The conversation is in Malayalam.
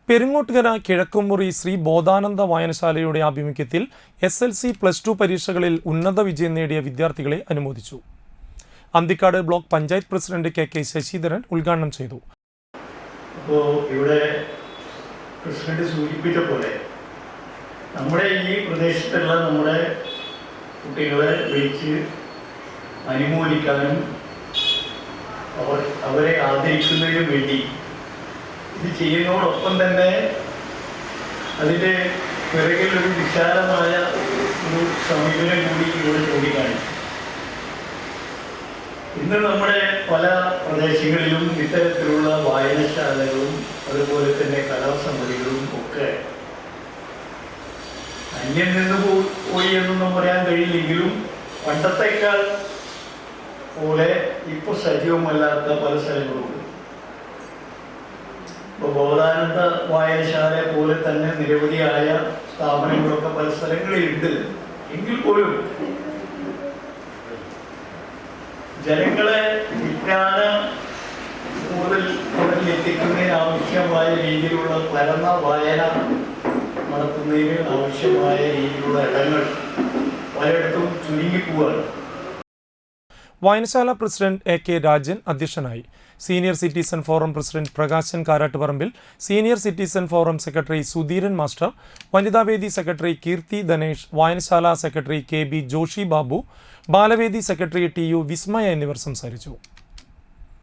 പെരിങ്ങോട്ടുകര കിഴക്കുമുറി ശ്രീ ബോധാനന്ദ വായനശാലയുടെ ആഭിമുഖ്യത്തിൽ SLC+2 പരീക്ഷകളിൽ ഉന്നത വിജയം നേടിയ വിദ്യാർത്ഥികളെ അനുമോദിച്ചു. Anthikad block panchayat president KK Sasidharan ഉദ്ഘാടനം ചെയ്തു. ഇവിടെ പ്രസിഡന്റ് സൂചിപ്പിച്ച പോലെ നമ്മുടെ ഈ പ്രദേശത്തുള്ള നമ്മുടെ കുട്ടികളെ വിളിച്ച് അനുമോദിക്കാനും അവരെ ആദരിക്കുന്നതിനും വേണ്ടി ഇത് ചെയ്യുന്നതോടൊപ്പം തന്നെ അതിൻ്റെ പിറകിൽ ഒരു വിശാലമായ ഒരു സമീപനം കൂടി ഇവിടെ ചൂണ്ടിക്കാണിച്ചു. ഇന്ന് നമ്മുടെ പല പ്രദേശങ്ങളിലും ഇത്തരത്തിലുള്ള വായനശാലകളും അതുപോലെ തന്നെ കലാസമിതികളും ഒക്കെ അന്യം നിന്ന് പോയി എന്നൊന്നും പറയാൻ കഴിയില്ലെങ്കിലും പണ്ടത്തേക്കാൾ പോലെ ഇപ്പോൾ സജീവമല്ലാത്ത പല സ്ഥലങ്ങളുണ്ട്. ഇപ്പോൾ ബോധാനന്ദ വായനശാല പോലെ തന്നെ നിരവധിയായ സ്ഥാപനങ്ങളൊക്കെ പല സ്ഥലങ്ങളിലുണ്ട്. എങ്കിൽ പോലും ജനങ്ങളെ വിജ്ഞാന കൂടുതലെത്തിക്കുന്നതിന് ആവശ്യമായ രീതിയിലുള്ള പരന്ന വായന നടത്തുന്നതിന് ആവശ്യമായ രീതിയിലുള്ള ഇടങ്ങൾ പലയിടത്തും ചുരുങ്ങിപ്പോവാണ്. വായനശാല പ്രസിഡന്റ് AK രാജൻ അധ്യക്ഷനായി. Senior citizen forum president Prakashan Karattuparambil, senior citizen forum secretary Sudheeran master, വനിതാവേദി സെക്രട്ടറി കീർത്തി ധനേഷ്, വായനശാല സെക്രട്ടറി KB ജോഷി ബാബു, ബാലവേദി സെക്രട്ടറി TU വിസ്മയ എന്നിവർ സംസാരിച്ചു.